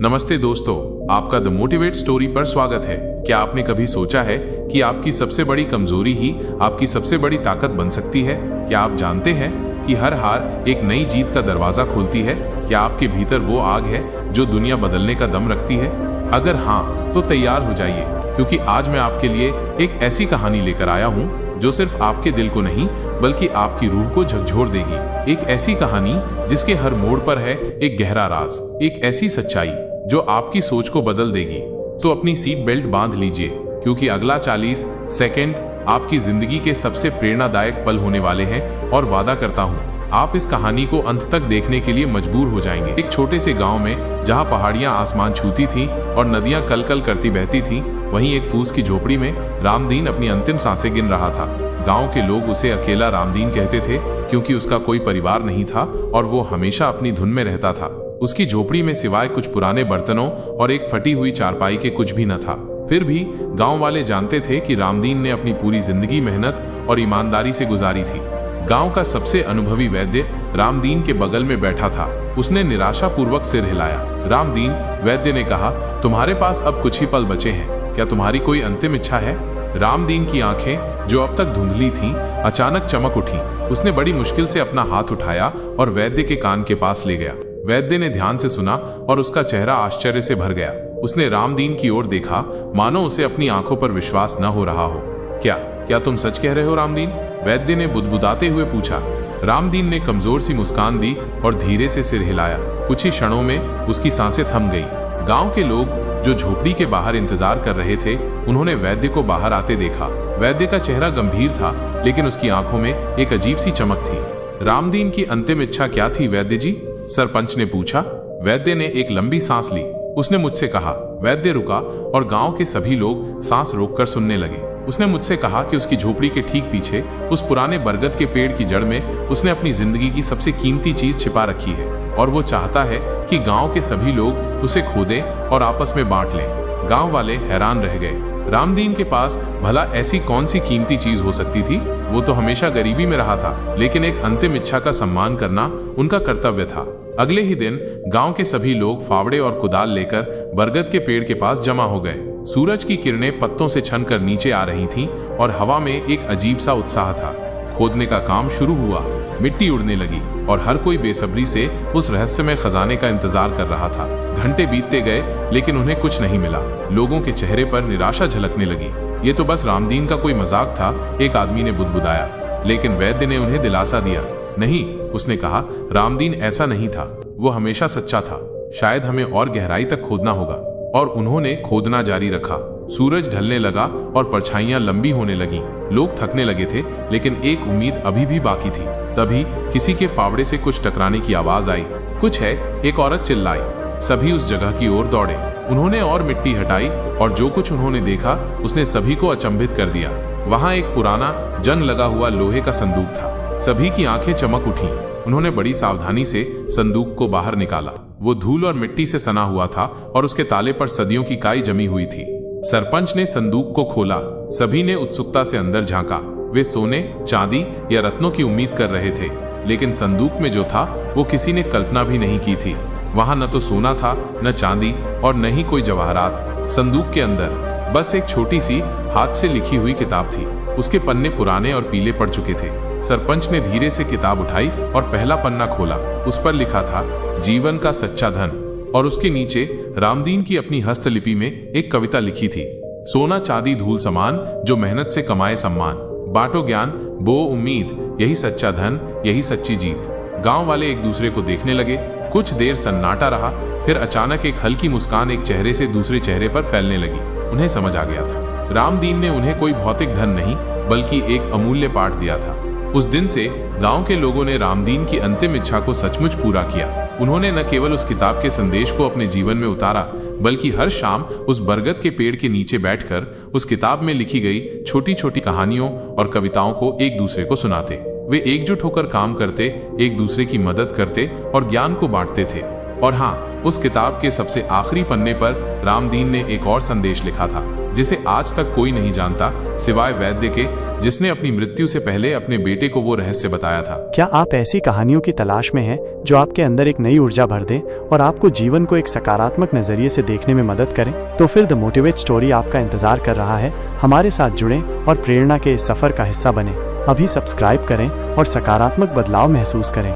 नमस्ते दोस्तों, आपका द मोटिवेट स्टोरी पर स्वागत है। क्या आपने कभी सोचा है कि आपकी सबसे बड़ी कमजोरी ही आपकी सबसे बड़ी ताकत बन सकती है? क्या आप जानते हैं कि हर हार एक नई जीत का दरवाजा खोलती है? क्या आपके भीतर वो आग है जो दुनिया बदलने का दम रखती है? अगर हाँ, तो तैयार हो जाइए, क्योंकि आज मैं आपके लिए एक ऐसी कहानी लेकर आया हूँ जो सिर्फ आपके दिल को नहीं बल्कि आपकी रूह को झकझोर देगी। एक ऐसी कहानी जिसके हर मोड़ पर है एक गहरा राज, एक ऐसी सच्चाई जो आपकी सोच को बदल देगी। तो अपनी सीट बेल्ट बांध लीजिए, क्योंकि अगला 40 सेकंड आपकी जिंदगी के सबसे प्रेरणादायक पल होने वाले हैं। और वादा करता हूँ, आप इस कहानी को अंत तक देखने के लिए मजबूर हो जाएंगे। एक छोटे से गांव में जहां पहाड़ियां आसमान छूती थीं और नदियां कल कल करती बहती थीं, वहीं एक फूस की झोपड़ी में रामदीन अपनी अंतिम सांसें गिन रहा था। गांव के लोग उसे अकेला रामदीन कहते थे, क्योंकि उसका कोई परिवार नहीं था और वो हमेशा अपनी धुन में रहता था। उसकी झोपड़ी में सिवाय कुछ पुराने बर्तनों और एक फटी हुई चारपाई के कुछ भी न था। फिर भी गांव वाले जानते थे कि रामदीन ने अपनी पूरी जिंदगी मेहनत और ईमानदारी से गुजारी थी। गांव का सबसे अनुभवी वैद्य रामदीन के बगल में बैठा था। उसने निराशापूर्वक सिर हिलाया। रामदीन, वैद्य ने कहा, तुम्हारे पास अब कुछ ही पल बचे हैं। क्या तुम्हारी कोई अंतिम इच्छा है? रामदीन की आंखें, जो अब तक धुंधली थीं, अचानक चमक उठी। उसने बड़ी मुश्किल से अपना हाथ उठाया और वैद्य के कान के पास ले गया। वैद्य ने ध्यान से सुना और उसका चेहरा आश्चर्य से भर गया। उसने रामदीन की ओर देखा, मानो उसे अपनी आंखों पर विश्वास न हो रहा हो। क्या तुम सच कह रहे हो रामदीन? वैद्य ने बुदबुदाते हुए पूछा। रामदीन ने कमजोर सी मुस्कान दी और धीरे से सिर हिलाया। कुछ ही क्षणों में उसकी सांसें थम गईं। गांव के लोग जो झोपड़ी के बाहर इंतजार कर रहे थे, उन्होंने वैद्य को बाहर आते देखा। वैद्य का चेहरा गंभीर था, लेकिन उसकी आंखों में एक अजीब सी चमक थी। रामदीन की अंतिम इच्छा क्या थी वैद्य जी? सरपंच ने पूछा। वैद्य ने एक लंबी सांस ली। उसने मुझसे कहा। वैद्य रुका और गांव के सभी लोग सांस रोककर सुनने लगे। उसने मुझसे कहा कि उसकी झोपड़ी के ठीक पीछे, उस पुराने बरगद के पेड़ की जड़ में, उसने अपनी जिंदगी की सबसे कीमती चीज छिपा रखी है और वो चाहता है कि गांव के सभी लोग उसे खोदें और आपस में बांट लें। गांव वाले हैरान रह गए। रामदीन के पास भला ऐसी कौन सी कीमती चीज हो सकती थी? वो तो हमेशा गरीबी में रहा था, लेकिन एक अंतिम इच्छा का सम्मान करना उनका कर्तव्य था। अगले ही दिन गांव के सभी लोग फावड़े और कुदाल लेकर बरगद के पेड़ के पास जमा हो गए। सूरज की किरणें पत्तों से छनकर नीचे आ रही थीं और हवा में एक अजीब सा उत्साह था। खोदने का काम शुरू हुआ। मिट्टी उड़ने लगी और हर कोई बेसब्री से उस रहस्यमय खजाने का इंतजार कर रहा था। घंटे बीतते गए, लेकिन उन्हें कुछ नहीं मिला। लोगों के चेहरे पर निराशा झलकने लगी। ये तो बस रामदीन का कोई मजाक था, एक आदमी ने बुदबुदाया। लेकिन वैद्य ने उन्हें दिलासा दिया। नहीं, उसने कहा, रामदीन ऐसा नहीं था। वो हमेशा सच्चा था। शायद हमें और गहराई तक खोदना होगा। और उन्होंने खोदना जारी रखा। सूरज ढलने लगा और परछाइयां लंबी होने लगीं। लोग थकने लगे थे, लेकिन एक उम्मीद अभी भी बाकी थी। तभी किसी के फावड़े से कुछ टकराने की आवाज आई। कुछ है, एक औरत चिल्लाई। सभी उस जगह की ओर दौड़े। उन्होंने और मिट्टी हटाई और जो कुछ उन्होंने देखा उसने सभी को अचंभित कर दिया। वहां एक पुराना जंग लगा हुआ लोहे का संदूक था। सभी की आंखें चमक उठी। उन्होंने बड़ी सावधानी से संदूक को बाहर निकाला। वो धूल और मिट्टी से सना हुआ था और उसके ताले पर सदियों की काई जमी हुई थी। सरपंच ने संदूक को खोला। सभी ने उत्सुकता से अंदर झांका। वे सोने, चांदी या रत्नों की उम्मीद कर रहे थे, लेकिन संदूक में जो था वो किसी ने कल्पना भी नहीं की थी। वहां न तो सोना था, न चांदी और न ही कोई जवाहरात। संदूक के अंदर बस एक छोटी सी हाथ से लिखी हुई किताब थी। उसके पन्ने पुराने और पीले पड़ चुके थे। सरपंच ने धीरे से किताब उठाई और पहला पन्ना खोला। उस पर लिखा था, जीवन का सच्चा धन। और उसके नीचे रामदीन की अपनी हस्तलिपि में एक कविता लिखी थी। सोना चांदी धूल समान, जो मेहनत से कमाए सम्मान। बांटो ज्ञान, बो उम्मीद, यही सच्चा धन, यही सच्ची जीत। गांव वाले एक दूसरे को देखने लगे। कुछ देर सन्नाटा रहा, फिर अचानक एक हल्की मुस्कान एक चेहरे से दूसरे चेहरे पर फैलने लगी। उन्हें समझ आ गया था, रामदीन ने उन्हें कोई भौतिक धन नहीं बल्कि एक अमूल्य पाठ दिया था। उस दिन से गांव के लोगों ने रामदीन की अंतिम इच्छा को सचमुच पूरा किया। उन्होंने न केवल उस किताब के संदेश को अपने जीवन में उतारा, बल्कि हर शाम उस बरगद के पेड़ के नीचे बैठकर उस किताब में लिखी गई छोटी छोटी कहानियों और कविताओं को एक दूसरे को सुनाते। वे एकजुट होकर काम करते, एक दूसरे की मदद करते और ज्ञान को बांटते थे। और हाँ, उस किताब के सबसे आखिरी पन्ने पर रामदीन ने एक और संदेश लिखा था, जिसे आज तक कोई नहीं जानता सिवाय वैद्य के जिसने अपनी मृत्यु से पहले अपने बेटे को वो रहस्य बताया था। क्या आप ऐसी कहानियों की तलाश में हैं जो आपके अंदर एक नई ऊर्जा भर दें और आपको जीवन को एक सकारात्मक नजरिए से देखने में मदद करें? तो फिर द मोटिवेट स्टोरी आपका इंतजार कर रहा है। हमारे साथ जुड़ें और प्रेरणा के इस सफर का हिस्सा बनें। अभी सब्सक्राइब करें और सकारात्मक बदलाव महसूस करें।